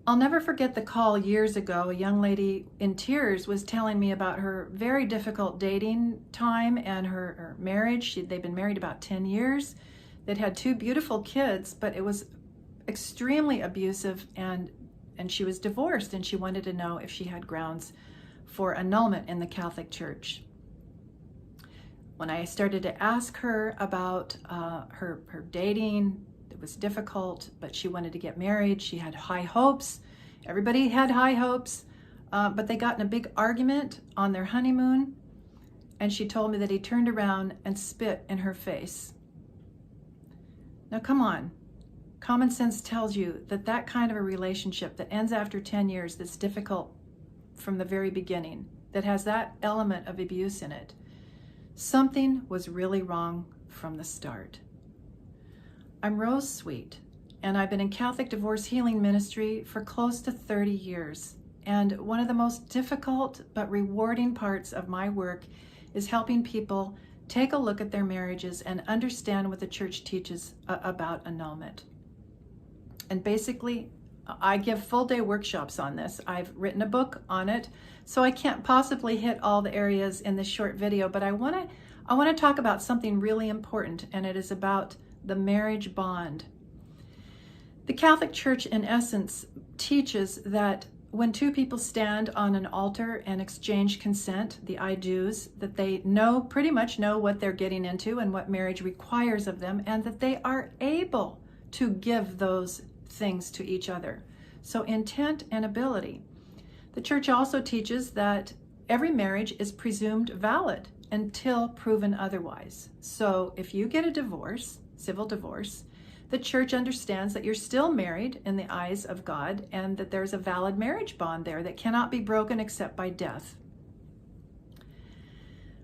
I'll never forget the call years ago. A young lady in tears was telling me about her very difficult dating time and her marriage. They'd been married about 10 years. They'd had two beautiful kids, but it was extremely abusive, and she was divorced, and she wanted to know if she had grounds for annulment in the Catholic Church. When I started to ask her about her dating, it was difficult, but she wanted to get married. She had high hopes. Everybody had high hopes, but they got in a big argument on their honeymoon, and she told me that he turned around and spit in her face. Now, come on. Common sense tells you that that kind of a relationship that ends after 10 years, that's difficult from the very beginning, that has that element of abuse in it, something was really wrong from the start. I'm Rose Sweet, and I've been in Catholic Divorce Healing Ministry for close to 30 years. And one of the most difficult but rewarding parts of my work is helping people take a look at their marriages and understand what the Church teaches about annulment. And basically, I give full-day workshops on this. I've written a book on it, so I can't possibly hit all the areas in this short video, but I want to talk about something really important, and it is about the marriage bond. The Catholic Church, in essence, teaches that when two people stand on an altar and exchange consent, the I do's, that they pretty much know what they're getting into and what marriage requires of them, and that they are able to give those things to each other. So intent and ability. The Church also teaches that every marriage is presumed valid until proven otherwise. So if you get a divorce, civil divorce, the Church understands that you're still married in the eyes of God, and that there's a valid marriage bond there that cannot be broken except by death.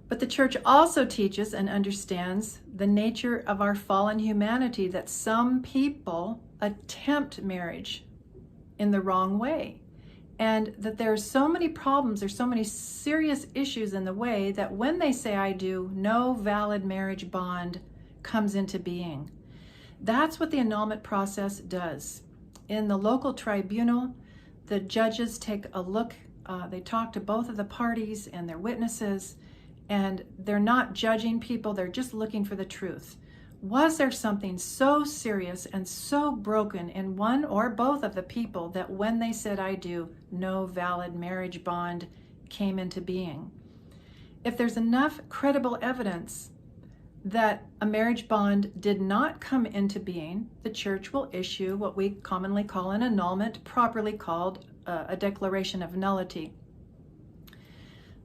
But the Church also teaches and understands the nature of our fallen humanity, that some people attempt marriage in the wrong way, and that there are so many problems, there's so many serious issues in the way that when they say I do, no valid marriage bond comes into being. That's what the annulment process does. In the local tribunal, the judges take a look, they talk to both of the parties and their witnesses, and they're not judging people, they're just looking for the truth. Was there something so serious and so broken in one or both of the people that when they said I do, no valid marriage bond came into being? If there's enough credible evidence that a marriage bond did not come into being, the Church will issue what we commonly call an annulment, properly called a declaration of nullity.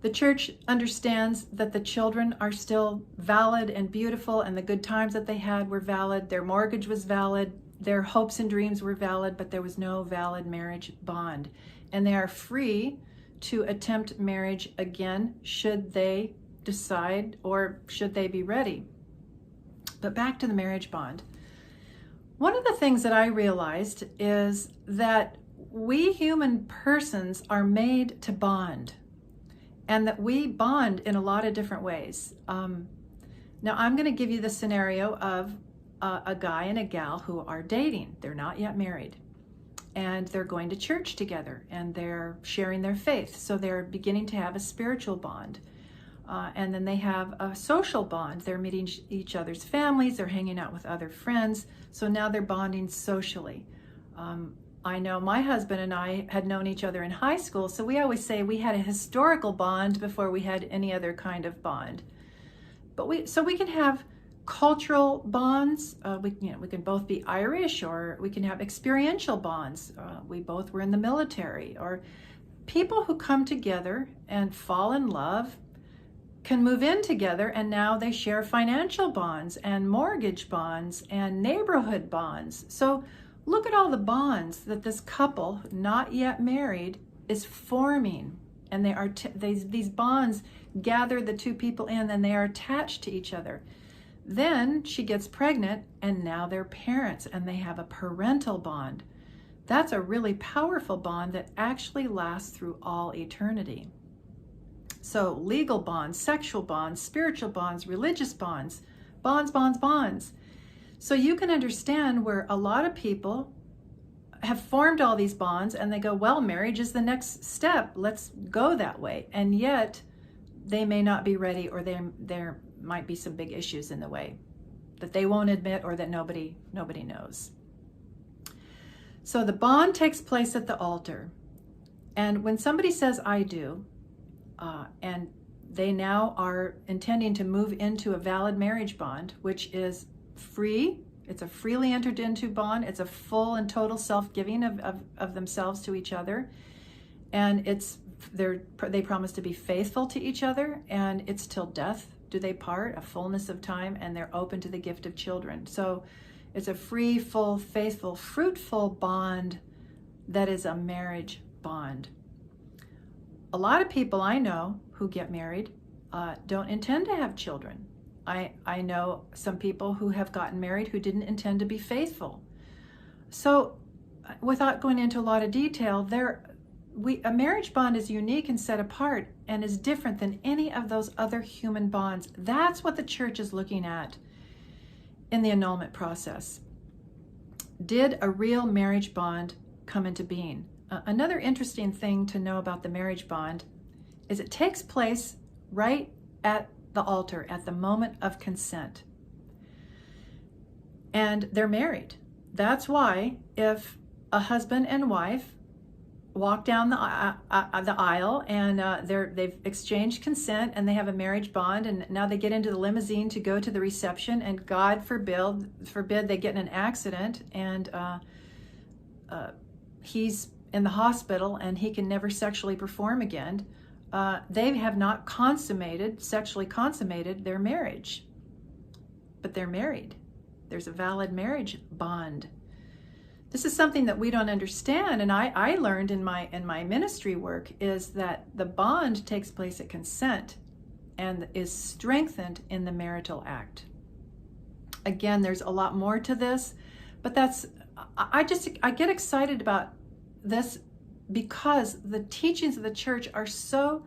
The Church understands that the children are still valid and beautiful, and the good times that they had were valid, their mortgage was valid, their hopes and dreams were valid, but there was no valid marriage bond. And they are free to attempt marriage again should they decide, or should they be ready. But back to the marriage bond. One of the things that I realized is that we human persons are made to bond, and that we bond in a lot of different ways. Now I'm going to give you the scenario of a guy and a gal who are dating. They're not yet married, and they're going to church together, and they're sharing their faith. So they're beginning to have a spiritual bond. And then they have a social bond. They're meeting each other's families, they're hanging out with other friends. So now they're bonding socially. I know my husband and I had known each other in high school, so we always say we had a historical bond before we had any other kind of bond. But we can have cultural bonds. We can both be Irish, or we can have experiential bonds. We both were in the military, or people who come together and fall in love can move in together, and now they share financial bonds and mortgage bonds and neighborhood bonds. So look at all the bonds that this couple, not yet married, is forming. And they are these bonds gather the two people in, and they are attached to each other. Then she gets pregnant, and now they're parents, and they have a parental bond. That's a really powerful bond that actually lasts through all eternity. So legal bonds, sexual bonds, spiritual bonds, religious bonds, bonds. So you can understand where a lot of people have formed all these bonds, and they go, well, marriage is the next step. Let's go that way. And yet they may not be ready, or there might be some big issues in the way that they won't admit, or that nobody knows. So the bond takes place at the altar. And when somebody says, I do, and they now are intending to move into a valid marriage bond, which is free. It's a freely entered into bond. It's a full and total self-giving of themselves to each other. And they promise to be faithful to each other, and it's till death do they part, a fullness of time, and they're open to the gift of children. So it's a free, full, faithful, fruitful bond that is a marriage bond. A lot of people I know who get married don't intend to have children. I know some people who have gotten married who didn't intend to be faithful. So without going into a lot of detail, a marriage bond is unique and set apart and is different than any of those other human bonds. That's what the church is looking at in the annulment process. Did a real marriage bond come into being? Another interesting thing to know about the marriage bond is it takes place right at the altar, at the moment of consent. And they're married. That's why if a husband and wife walk down the aisle and they've exchanged consent and they have a marriage bond, and now they get into the limousine to go to the reception, and God forbid they get in an accident, and he's in the hospital and he can never sexually perform again, they have not sexually consummated their marriage, but they're married. There's a valid marriage bond. This is something that we don't understand, and I learned in my ministry work, is that the bond takes place at consent and is strengthened in the marital act. Again, there's a lot more to this, but I get excited about this because the teachings of the church are so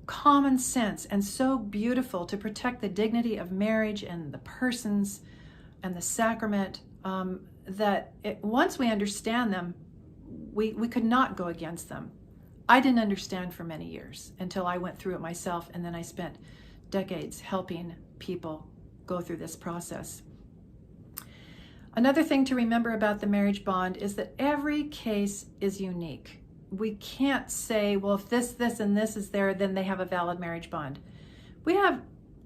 common sense and so beautiful to protect the dignity of marriage and the persons and the sacrament, that once we understand them, we could not go against them. I didn't understand for many years until I went through it myself, and then I spent decades helping people go through this process. Another thing to remember about the marriage bond is that every case is unique. We can't say, well, if this, and this is there, then they have a valid marriage bond. We have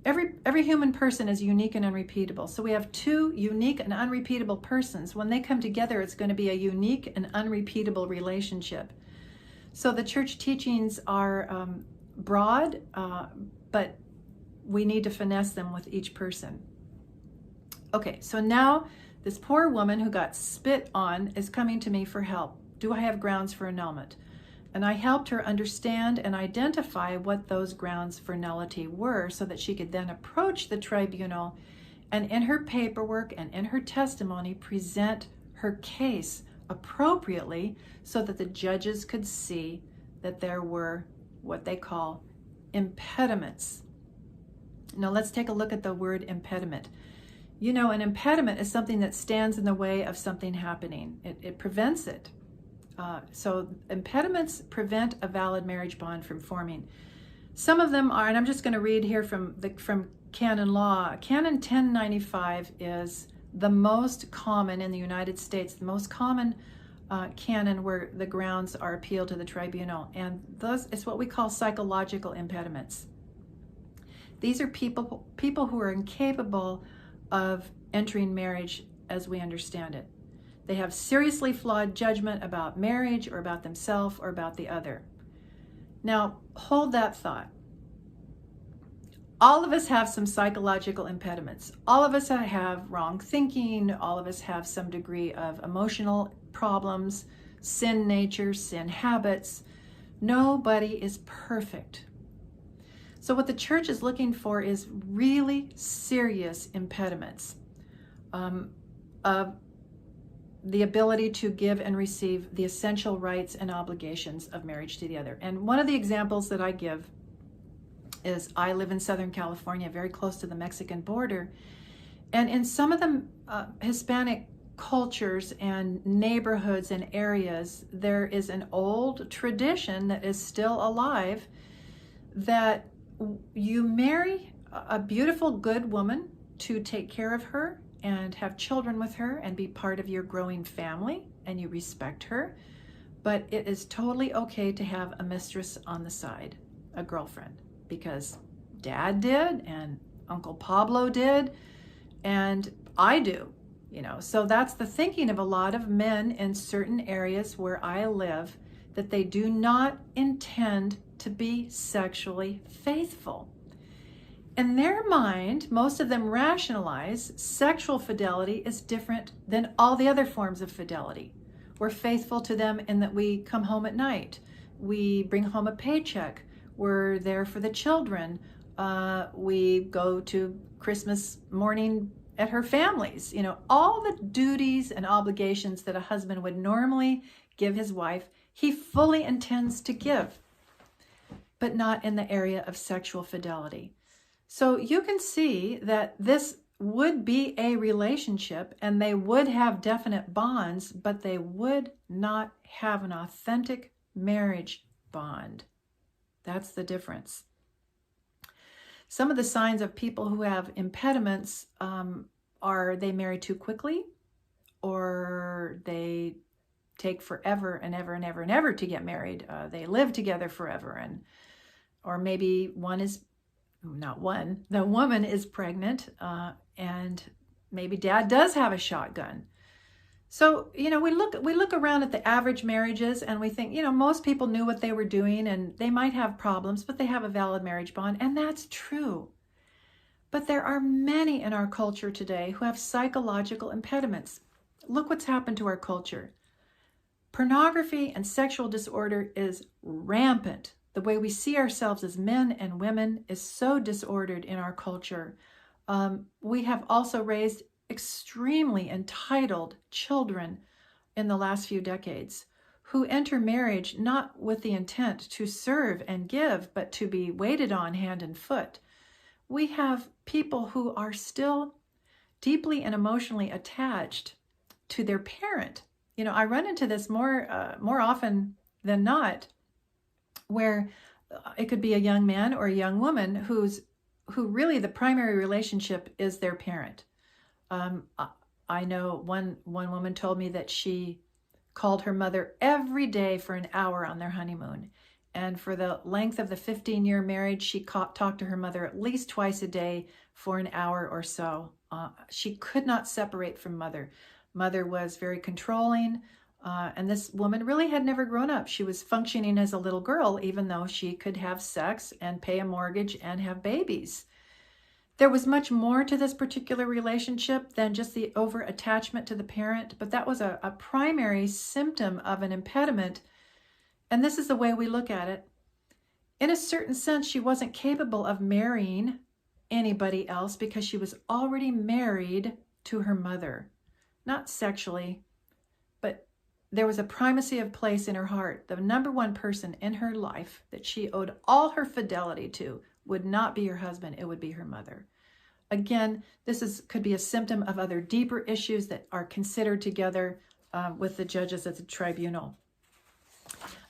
every human person is unique and unrepeatable. So we have two unique and unrepeatable persons. When they come together, it's going to be a unique and unrepeatable relationship. So the church teachings are broad, but we need to finesse them with each person. Okay, so now this poor woman who got spit on is coming to me for help. Do I have grounds for annulment? And I helped her understand and identify what those grounds for nullity were, so that she could then approach the tribunal and in her paperwork and in her testimony present her case appropriately, so that the judges could see that there were what they call impediments. Now let's take a look at the word impediment. You know, an impediment is something that stands in the way of something happening. It prevents it. So impediments prevent a valid marriage bond from forming. Some of them are, and I'm just going to read here from canon law. Canon 1095 is the most common in the United States, the most common canon where the grounds are appealed to the tribunal. And those is what we call psychological impediments. These are people who are incapable of entering marriage as we understand it. They have seriously flawed judgment about marriage or about themselves or about the other. Now, hold that thought. All of us have some psychological impediments. All of us have wrong thinking. All of us have some degree of emotional problems, sin nature, sin habits. Nobody is perfect. So what the church is looking for is really serious impediments of the ability to give and receive the essential rights and obligations of marriage to the other. And one of the examples that I give is I live in Southern California, very close to the Mexican border. And in some of the Hispanic cultures and neighborhoods and areas, there is an old tradition that is still alive that you marry a beautiful, good woman to take care of her and have children with her and be part of your growing family, and you respect her. But it is totally okay to have a mistress on the side, a girlfriend, because Dad did and Uncle Pablo did and I do, So that's the thinking of a lot of men in certain areas where I live, that they do not intend to be sexually faithful. In their mind, most of them rationalize sexual fidelity is different than all the other forms of fidelity. We're faithful to them in that we come home at night. We bring home a paycheck. We're there for the children. We go to Christmas morning at her family's. All the duties and obligations that a husband would normally give his wife, he fully intends to give, but not in the area of sexual fidelity. So you can see that this would be a relationship and they would have definite bonds, but they would not have an authentic marriage bond. That's the difference. Some of the signs of people who have impediments are they marry too quickly, or they take forever and ever and ever and ever to get married. They live together forever, or maybe the woman is pregnant, and maybe Dad does have a shotgun. So, we look around at the average marriages and we think, most people knew what they were doing and they might have problems, but they have a valid marriage bond, and that's true. But there are many in our culture today who have psychological impediments. Look what's happened to our culture. Pornography and sexual disorder is rampant. The way we see ourselves as men and women is so disordered in our culture. We have also raised extremely entitled children in the last few decades who enter marriage not with the intent to serve and give, but to be waited on hand and foot. We have people who are still deeply and emotionally attached to their parent. I run into this more often than not, where it could be a young man or a young woman who really the primary relationship is their parent. I know one woman told me that she called her mother every day for an hour on their honeymoon. And for the length of the 15-year marriage, she talked to her mother at least twice a day for an hour or so. She could not separate from mother. Mother was very controlling, and this woman really had never grown up. She was functioning as a little girl, even though she could have sex and pay a mortgage and have babies. There was much more to this particular relationship than just the over-attachment to the parent, but that was a primary symptom of an impediment. And this is the way we look at it. In a certain sense, she wasn't capable of marrying anybody else because she was already married to her mother. Not sexually, but there was a primacy of place in her heart. The number one person in her life that she owed all her fidelity to would not be her husband, it would be her mother. Again, this could be a symptom of other deeper issues that are considered together with the judges at the tribunal.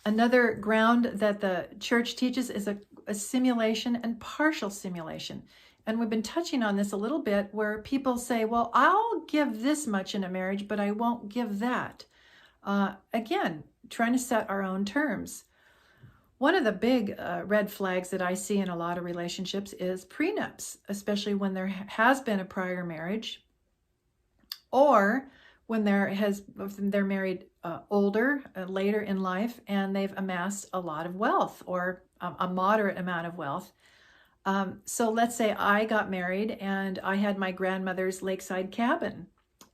Another ground that the church teaches is a simulation and partial simulation. And we've been touching on this a little bit, where people say, well, I'll give this much in a marriage, but I won't give that. Again, trying to set our own terms. One of the big red flags that I see in a lot of relationships is prenups, especially when there has been a prior marriage, or when they're married older, later in life, and they've amassed a lot of wealth or a moderate amount of wealth. So let's say I got married and I had my grandmother's lakeside cabin,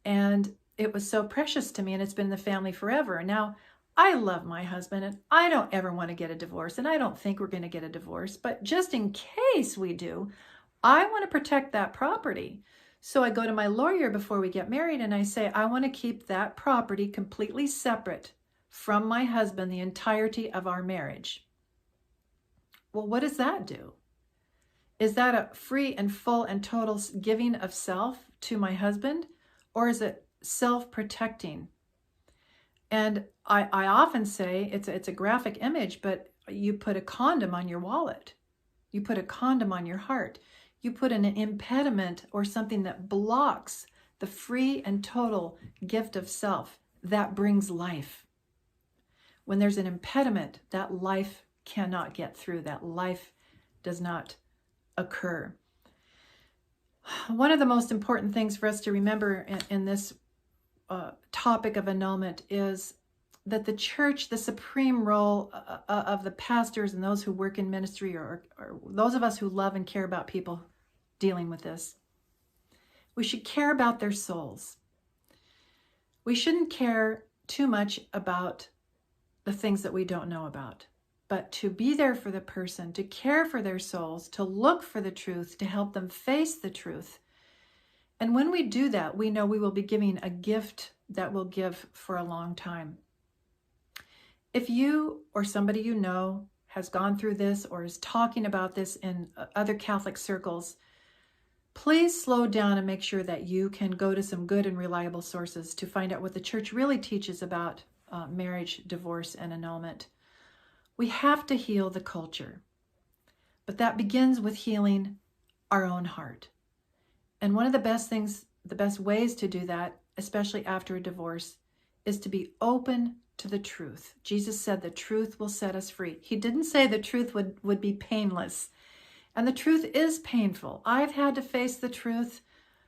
and it was so precious to me, and it's been in the family forever. Now, I love my husband and I don't ever want to get a divorce, and I don't think we're going to get a divorce, but just in case we do, I want to protect that property. So I go to my lawyer before we get married and I say, I want to keep that property completely separate from my husband the entirety of our marriage. Well, what does that do? Is that a free and full and total giving of self to my husband? Or is it self-protecting. And I often say, it's a graphic image, but you put a condom on your wallet. You put a condom on your heart. You put an impediment or something that blocks the free and total gift of self that brings life. When there's an impediment, that life cannot get through. That life does not occur. One of the most important things for us to remember in this topic of annulment is that the church, the supreme role of the pastors and those who work in ministry, or those of us who love and care about people dealing with this, we should care about their souls. We shouldn't care too much about the things that we don't know about, but to be there for the person, to care for their souls, to look for the truth, to help them face the truth. And when we do that, we know we will be giving a gift that will give for a long time. If you or somebody you know has gone through this or is talking about this in other Catholic circles, please slow down and make sure that you can go to some good and reliable sources to find out what the church really teaches about marriage, divorce, and annulment. We have to heal the culture, but that begins with healing our own heart. And one of the best ways to do that, especially after a divorce, is to be open to the truth. Jesus said the truth will set us free. He didn't say the truth would be painless. And the truth is painful. I've had to face the truth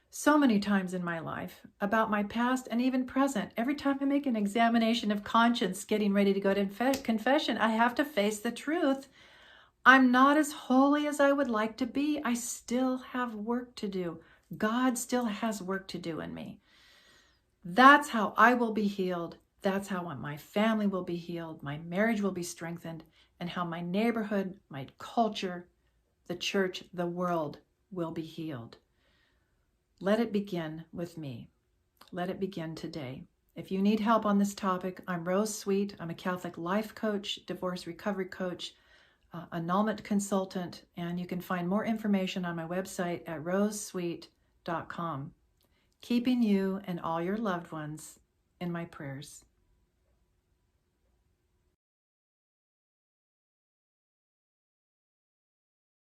so many times in my life about my past and even present. Every time I make an examination of conscience, getting ready to go to confession, I have to face the truth. I'm not as holy as I would like to be. I still have work to do. God still has work to do in me. That's how I will be healed. That's how my family will be healed. My marriage will be strengthened, and how my neighborhood, my culture, the church, the world will be healed. Let it begin with me. Let it begin today. If you need help on this topic, I'm Rose Sweet. I'm a Catholic life coach, divorce recovery coach, annulment consultant, and you can find more information on my website at rosesweet.com. Keeping you and all your loved ones in my prayers.